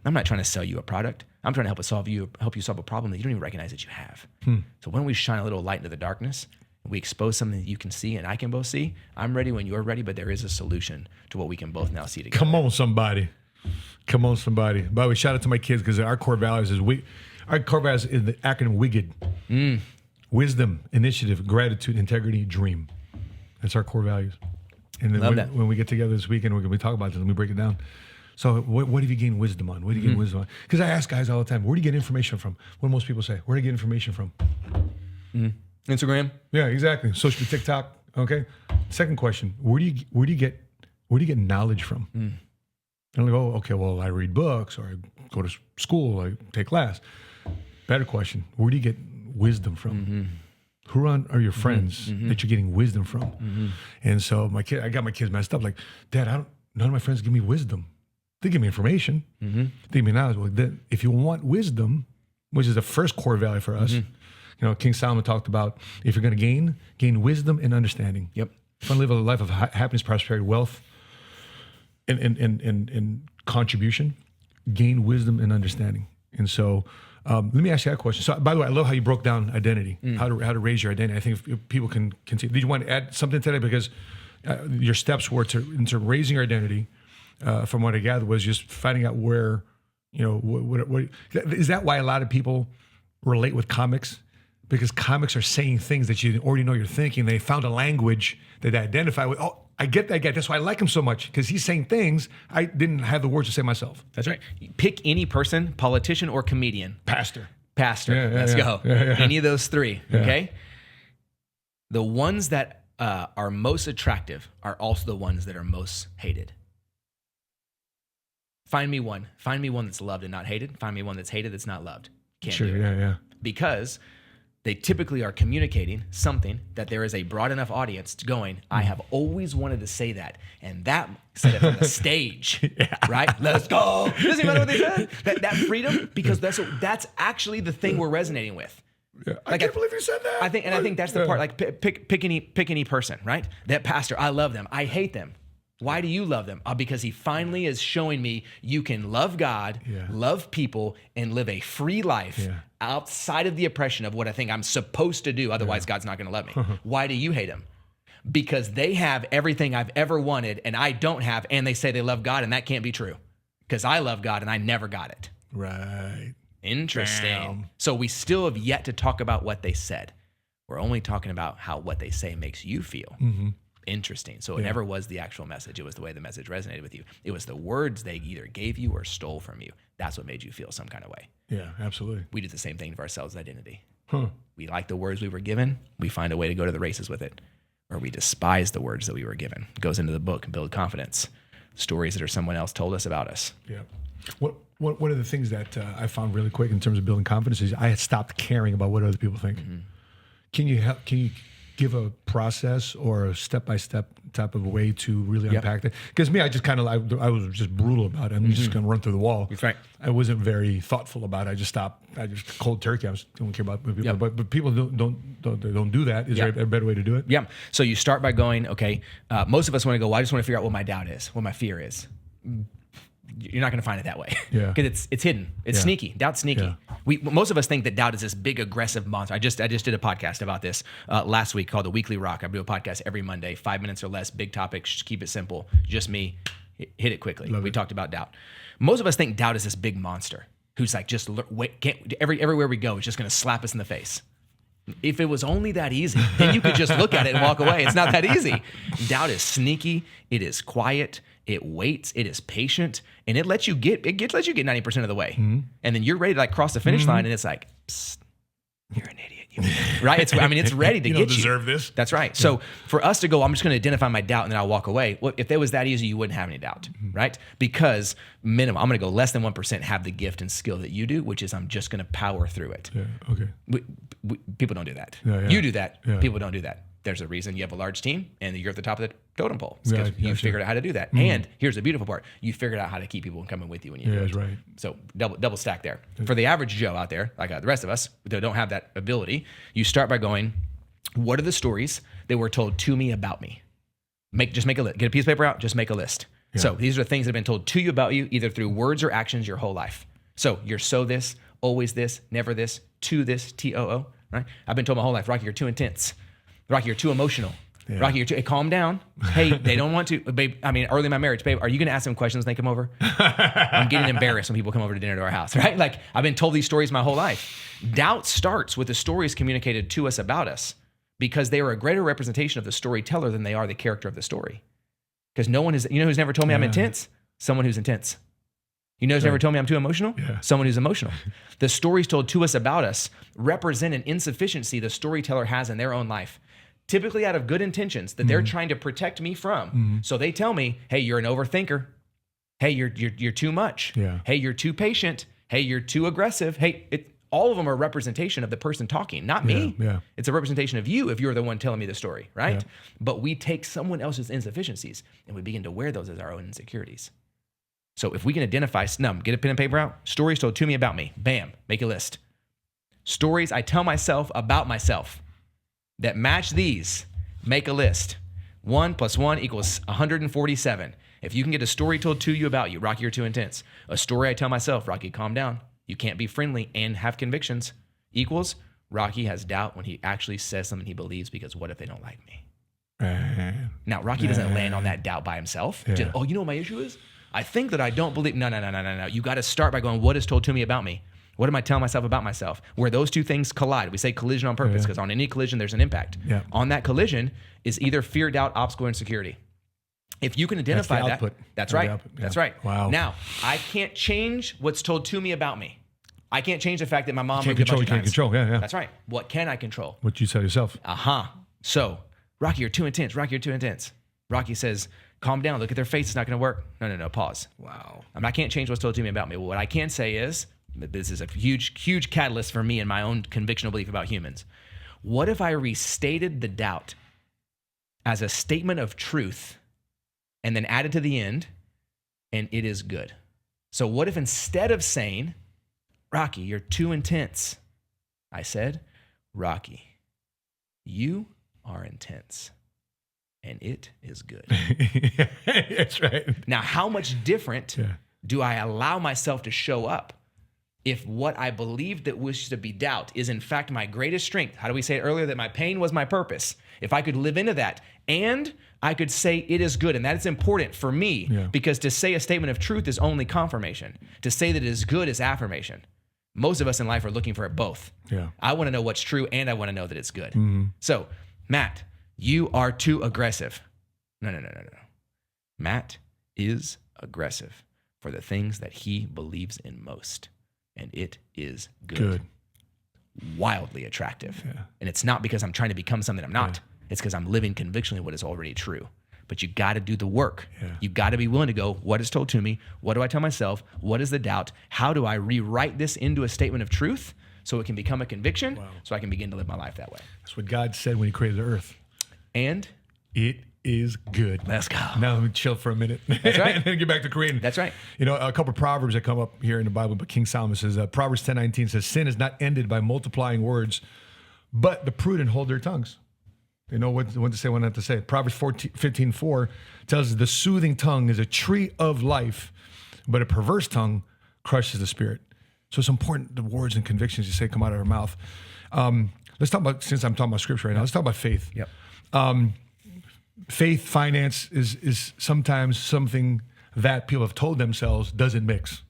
I'm not trying to sell you a product. I'm trying to help you solve a problem that you don't even recognize that you have. So when we shine a little light into the darkness, we expose something that you can see and I can both see, I'm ready when you're ready, but there is a solution to what we can both now see together. Come on, somebody. By the way, shout out to my kids because our core values is the acronym WIGID. Wisdom, initiative, gratitude, integrity, dream. That's our core values. And then when we get together this weekend, we talk about this and we break it down. So what have you gained wisdom on? What do you gain wisdom on? Because I ask guys all the time, where do you get information from? What do most people say? Where do you get information from? Instagram. Yeah, exactly. Social TikTok. Okay. Second question: where do you get knowledge from? And I go, okay, well, I read books, or I go to school, I take class. Better question: where do you get wisdom from? Who are your friends that you're getting wisdom from? And so I got my kids messed up. Like, Dad, none of my friends give me wisdom. They give me information. They give me knowledge. Well, then, if you want wisdom, which is the first core value for us, King Solomon talked about if you're going to gain wisdom and understanding. Yep. If you want to live a life of happiness, prosperity, wealth, and contribution, gain wisdom and understanding. And so, let me ask you that question. So, by the way, I love how you broke down identity, how to raise your identity. I think if people can see. Did you want to add something to that? Because your steps were into raising your identity. From what I gathered, was just finding out where, what is that why a lot of people relate with comics? Because comics are saying things that you already know you're thinking. They found a language that they identify with. Oh, I get that guy. That's why I like him so much, because he's saying things I didn't have the words to say myself. That's right. Pick any person, politician or comedian. Pastor. Let's go. Any of those 3, okay? The ones that are most attractive are also the ones that are most hated. Find me one that's loved and not hated. Find me one that's hated that's not loved. Can't do it. Because they typically are communicating something that there is a broad enough audience going, I have always wanted to say that. And that said it from the stage, right? Let's go. Doesn't matter what they said. That freedom, because that's actually the thing we're resonating with. Yeah. I can't believe you said that. I think that's the part, like pick any person, right? That pastor, I love them. I hate them. Why do you love them? Because he finally is showing me you can love God, love people, and live a free life outside of the oppression of what I think I'm supposed to do. Otherwise, God's not going to love me. Why do you hate him? Because they have everything I've ever wanted and I don't have, and they say they love God, and that can't be true. because I love God and I never got it. Right. Interesting. Damn. So we still have yet to talk about what they said. We're only talking about how what they say makes you feel. Mm-hmm. Interesting. So it never was the actual message. It was the way the message resonated with you. It was the words they either gave you or stole from you. That's what made you feel some kind of way. Yeah, absolutely. We do the same thing for ourselves' identity. Huh. We like the words we were given. We find a way to go to the races with it. Or we despise the words that we were given. It goes into the book, Build Confidence. Stories that are someone else told us about us. Yeah. One of the things that I found really quick in terms of building confidence is I had stopped caring about what other people think. Mm-hmm. Can you give a process or a step-by-step type of way to really unpack that? Because me, I just kind of, I was just brutal about it. I'm just going to run through the wall. That's right. I wasn't very thoughtful about it. I just stopped. I just cold turkey. I don't care about people. Yep. But people don't do that. Is there a better way to do it? Yeah. So you start by going, okay, most of us want to go, well, I just want to figure out what my doubt is, what my fear is. You're not going to find it that way. Yeah. Because it's hidden. It's sneaky. Doubt's sneaky. Yeah. Most of us think that doubt is this big aggressive monster. I just did a podcast about this last week called The Weekly Rock. I do a podcast every Monday, 5 minutes or less, big topics, just keep it simple. Just me, hit it quickly. We talked about doubt. Most of us think doubt is this big monster who's like just everywhere we go, it's just going to slap us in the face. If it was only that easy, then you could just look at it and walk away. It's not that easy. Doubt is sneaky. It is quiet. It waits. It is patient, and it lets you get 90% of the way, and then you're ready to like cross the finish line, and it's like, psst, you're an idiot, right? It's ready to You get don't deserve this. That's right. Yeah. So for us to go, I'm just going to identify my doubt, and then I'll walk away. Well, if it was that easy, you wouldn't have any doubt, right? Because minimum, I'm going to go less than 1% have the gift and skill that you do, which is I'm just going to power through it. Yeah. Okay. People don't do that. Yeah. You do that. Yeah. People don't do that. There's a reason you have a large team and you're at the top of the totem pole. It's because you gotcha. figured out how to do that. And here's the beautiful part. You figured out how to keep people coming with you when you do it. That's right. So double stack there. For the average Joe out there, like the rest of us that don't have that ability, you start by going, what are the stories that were told to me about me? Just make a list. Get a piece of paper out, just make a list. Yeah. So these are the things that have been told to you about you, either through words or actions your whole life. So you're so this, always this, never this, to this, TOO, right? I've been told my whole life, Rocky, you're too intense. Rocky, you're too emotional. Yeah. Rocky, you're too, hey, calm down. Hey, they don't want to, babe. I mean, early in my marriage, babe, are you going to ask them questions when they come over? I'm getting embarrassed when people come over to dinner to our house, right? Like I've been told these stories my whole life. Doubt starts with the stories communicated to us about us because they are a greater representation of the storyteller than they are the character of the story. Because no one is, you know who's never told me I'm intense? Someone who's intense. You know who's never told me I'm too emotional? Yeah. Someone who's emotional. The stories told to us about us represent an insufficiency the storyteller has in their own life. Typically out of good intentions that they're trying to protect me from. So they tell me, hey, you're an overthinker. Hey, you're too much. Yeah. Hey, you're too patient. Hey, you're too aggressive. Hey, all of them are a representation of the person talking, not me. Yeah. It's a representation of you if you're the one telling me the story, right? Yeah. But we take someone else's insufficiencies and we begin to wear those as our own insecurities. So if we can identify, get a pen and paper out, stories told to me about me, bam, make a list. Stories I tell myself about myself that match these, make a list. 1 + 1 = 147. If you can get a story told to you about you, Rocky, you're too intense. A story I tell myself, Rocky, calm down. You can't be friendly and have convictions, equals Rocky has doubt when he actually says something he believes because what if they don't like me? Now, Rocky doesn't land on that doubt by himself. Yeah. Just, you know what my issue is? I think that I don't believe. No. You got to start by going, what is told to me about me? What am I telling myself about myself? Where those two things collide. We say collision on purpose because on any collision, there's an impact. Yeah. On that collision is either fear, doubt, obstacle, insecurity. If you can identify that, that's right. Yeah. That's right. Wow. Now, I can't change what's told to me about me. I can't change the fact that my mom moved a bunch of times. Control. Yeah. That's right. What can I control? What you tell yourself. So, Rocky, you're too intense. Rocky, you're too intense. Rocky says, calm down. Look at their face. It's not going to work. No. Pause. Wow. I can't change what's told to me about me. Well, what I can say is, this is a huge catalyst for me in my own convictional belief about humans. What if I restated the doubt as a statement of truth and then added to the end, and it is good? So what if instead of saying, Rocky, you're too intense, I said, Rocky, you are intense, and it is good. That's right. Now, how much different do I allow myself to show up if what I believed that was to be doubt is in fact my greatest strength, how do we say it earlier, that my pain was my purpose? If I could live into that and I could say it is good, and that is important for me because to say a statement of truth is only confirmation. To say that it is good is affirmation. Most of us in life are looking for it both. Yeah. I want to know what's true and I want to know that it's good. So, Matt, you are too aggressive. No. Matt is aggressive for the things that he believes in most, and it is good. Wildly attractive. Yeah. And it's not because I'm trying to become something I'm not. It's because I'm living convictionally what is already true. But you got to do the work. Yeah. You got to be willing to go, what is told to me? What do I tell myself? What is the doubt? How do I rewrite this into a statement of truth so it can become a conviction so I can begin to live my life that way? That's what God said when he created the earth. And it is good. Let's go. Now let me chill for a minute. That's right. And then get back to creating. That's right. You know, a couple of Proverbs that come up here in the Bible, but King Solomon says, Proverbs 10:19 says, sin is not ended by multiplying words, but the prudent hold their tongues. You know what to say, what not to say. Proverbs 15:4 tells us the soothing tongue is a tree of life, but a perverse tongue crushes the spirit. So it's important the words and convictions you say come out of our mouth. Let's talk about, since I'm talking about scripture right now, let's talk about faith. Yep. Faith, finance is sometimes something that people have told themselves doesn't mix.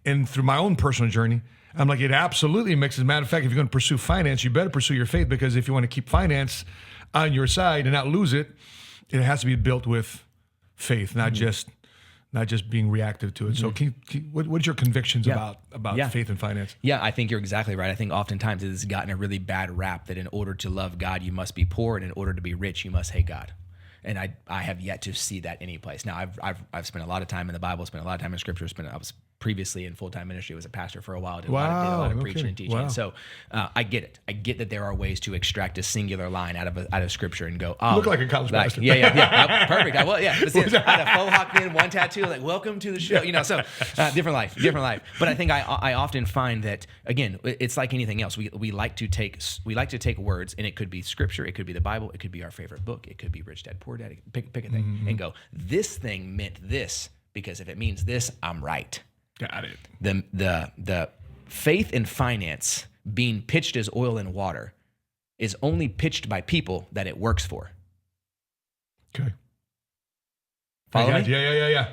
And through my own personal journey, I'm like, it absolutely mixes. As a matter of fact, if you're going to pursue finance, you better pursue your faith, because if you want to keep finance on your side and not lose it, it has to be built with faith, not just being reactive to it. So what's your convictions about faith and finance? Yeah, I think you're exactly right. I think oftentimes it has gotten a really bad rap that in order to love God, you must be poor, and in order to be rich, you must hate God. And I have yet to see that any place. Now, I've spent a lot of time in the Bible, spent a lot of time in Scripture. I was previously in full-time ministry, was a pastor for a while, did a lot of preaching and teaching. Wow. So I get it. I get that there are ways to extract a singular line out of Scripture and go, you look like a college pastor. Yeah. Perfect. I will. Yeah. I had a faux hawk in, one tattoo, like welcome to the show. You know, so different life. But I think I often find that, again, it's like anything else. We like to take words, and it could be Scripture, it could be the Bible, it could be our favorite book, it could be Rich Dad Poor Dad. Pick a thing and go, this thing meant this because if it means this, I'm right. Got it. The faith and finance being pitched as oil and water is only pitched by people that it works for. Okay. Follow me? Yeah.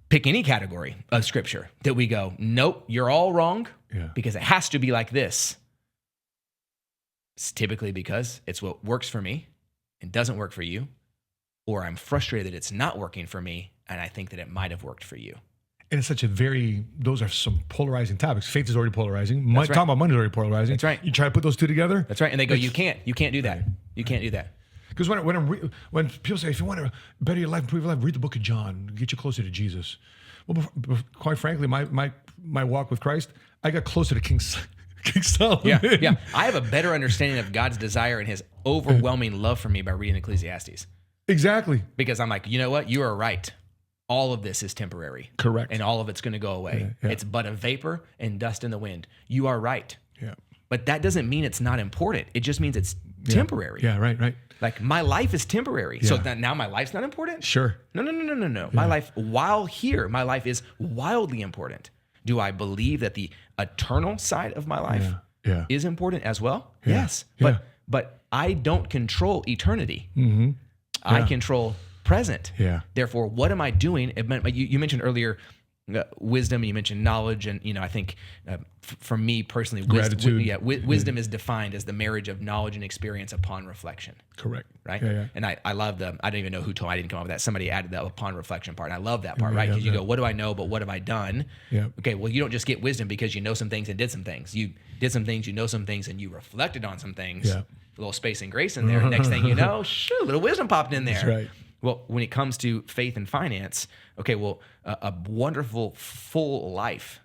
Pick any category of Scripture that we go, nope, you're all wrong because it has to be like this. It's typically because it's what works for me and doesn't work for you, or I'm frustrated that it's not working for me and I think that it might have worked for you. And it's those are some polarizing topics. Faith is already polarizing. Right. Talking about money is already polarizing. That's right. You try to put those two together. That's right. And they go, you can't do that. You can't do that. Because when people say, if you want to better your life, improve your life, read the book of John, get you closer to Jesus. Well, quite frankly, my walk with Christ, I got closer to King Solomon. Yeah. I have a better understanding of God's desire and his overwhelming love for me by reading Ecclesiastes. Exactly. Because I'm like, you know what? You are right. All of this is temporary. Correct. And all of it's going to go away. Yeah. It's but a vapor and dust in the wind. You are right. Yeah. But that doesn't mean it's not important. It just means it's temporary. Yeah, right. Like my life is temporary. Yeah. So that now my life's not important? Sure. No. Yeah. My life, while here, my life is wildly important. Do I believe that the eternal side of my life is important as well? Yeah. Yes. But I don't control eternity. Mm-hmm. I control present. Yeah. Therefore, what am I doing? You mentioned earlier wisdom, you mentioned knowledge, and I think for me personally, gratitude. Wisdom is defined as the marriage of knowledge and experience upon reflection. Correct. Right. Yeah. And I love I don't even know who told me, I didn't come up with that. Somebody added that upon reflection part, and I love that part, right? Because you go, what do I know, but what have I done? Yeah. Okay. Well, you don't just get wisdom because you know some things and did some things. You did some things, you know some things, and you reflected on some things. Yeah. A little space and grace in there. Next thing you know, a little wisdom popped in there. That's right. Well, when it comes to faith and finance, a wonderful full life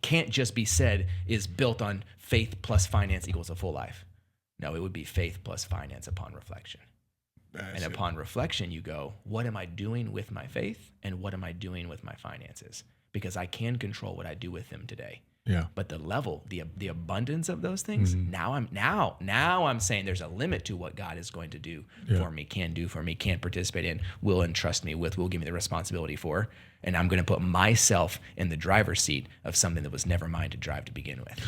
can't just be said is built on faith plus finance equals a full life. No, it would be faith plus finance upon reflection. Upon reflection, you go, what am I doing with my faith and what am I doing with my finances? Because I can control what I do with them today. Yeah. But the level, the abundance of those things, now I'm saying there's a limit to what God is going to do for me, can do for me, can participate in, will entrust me with, will give me the responsibility for. And I'm going to put myself in the driver's seat of something that was never mine to drive to begin with.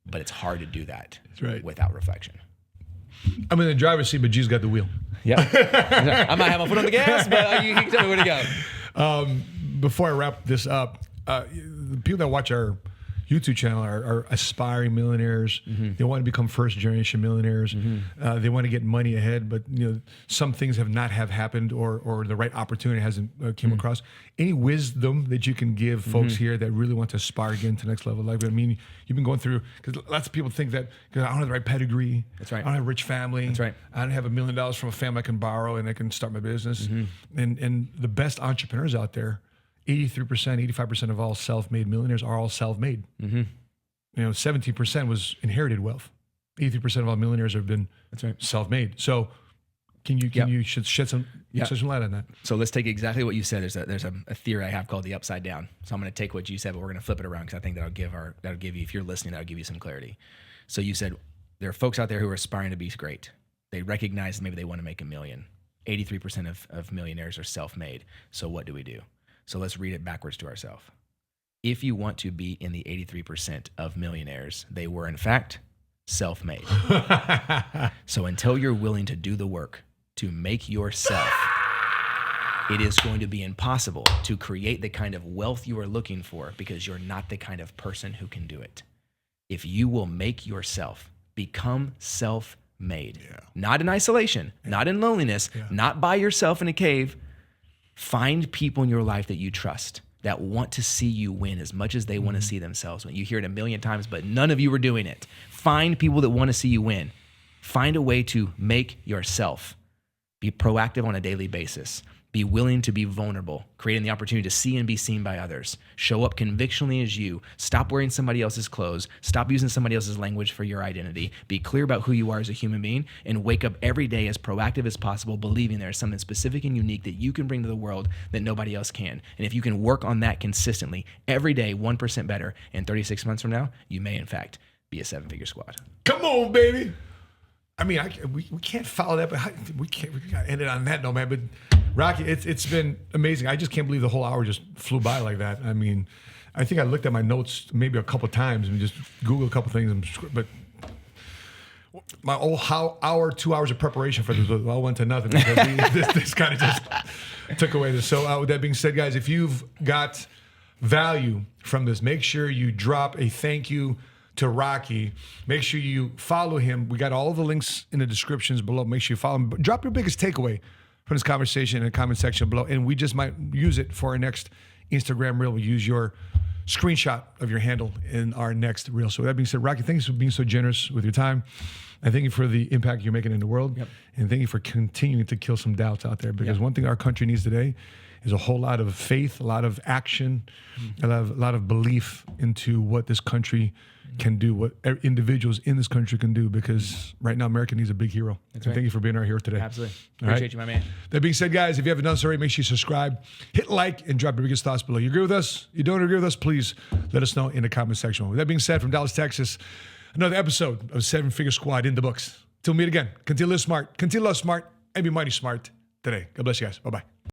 But it's hard to do that without reflection. I'm in the driver's seat, but Jesus got the wheel. Yeah. I might have my foot on the gas, but you can tell me where to go. Before I wrap this up, the people that watch our YouTube channel are aspiring millionaires. They want to become first generation millionaires. They want to get money ahead, but some things have not happened or the right opportunity hasn't came across. Any wisdom that you can give folks here that really want to aspire again to the next level? Like, I mean, you've been going through, because lots of people think that because I don't have the right pedigree. That's right. I don't have a rich family. That's right. I don't have $1 million from a family I can borrow and I can start my business. And the best entrepreneurs out there, 83%, 85% of all self-made millionaires are all self-made. 17% was inherited wealth. 83% of all millionaires have been self-made. So can you shed some light on that? So let's take exactly what you said. There's a theory I have called the upside down. So I'm going to take what you said, but we're going to flip it around because I think that'll give you, if you're listening, that'll give you some clarity. So you said there are folks out there who are aspiring to be great. They recognize maybe they want to make $1 million. 83% of millionaires are self-made. So what do we do? So let's read it backwards to ourselves. If you want to be in the 83% of millionaires, they were in fact self-made. So until you're willing to do the work to make yourself, it is going to be impossible to create the kind of wealth you are looking for because you're not the kind of person who can do it. If you will make yourself become self-made, not in isolation, not in loneliness, not by yourself in a cave, find people in your life that you trust, that want to see you win as much as they want to see themselves win. You hear it a million times, but none of you are doing it. Find people that want to see you win. Find a way to make yourself. Be proactive on a daily basis. Be willing to be vulnerable, creating the opportunity to see and be seen by others. Show up convictionally as you. Stop wearing somebody else's clothes. Stop using somebody else's language for your identity. Be clear about who you are as a human being and wake up every day as proactive as possible, believing there is something specific and unique that you can bring to the world that nobody else can. And if you can work on that consistently, every day, 1% better, and 36 months from now, you may in fact be a 7-figure squad. Come on, baby. I mean, we can't follow that, but we got to end it on that note, man. But Rocky, it's been amazing. I just can't believe the whole hour just flew by like that. I mean, I think I looked at my notes maybe a couple of times and just Googled a couple of things. But my whole hour, 2 hours of preparation for this all went to nothing because this kind of just took away this. So with that being said, guys, if you've got value from this, make sure you drop a thank you to Rocky. Make sure you follow him. We got all the links in the descriptions below. Make sure you follow him. Drop your biggest takeaway from this conversation in the comment section below. And we just might use it for our next Instagram reel. We'll use your screenshot of your handle in our next reel. So with that being said, Rocky, thanks for being so generous with your time. I thank you for the impact you're making in the world. And thank you for continuing to kill some doubts out there. Because one thing our country needs today is a whole lot of faith, a lot of action, a lot of belief into what this country can do, what individuals in this country can do, because right now America needs a big hero. Thank you for being our hero today. Absolutely. Appreciate you, my man. That being said, guys, if you haven't done so already, make sure you subscribe, hit like, and drop your biggest thoughts below. You agree with us? You don't agree with us? Please let us know in the comment section. With that being said, from Dallas, Texas, another episode of 7-Figure Squad in the books. Till we meet again, continue to live smart, continue to love smart, and be mighty smart today. God bless you guys. Bye-bye.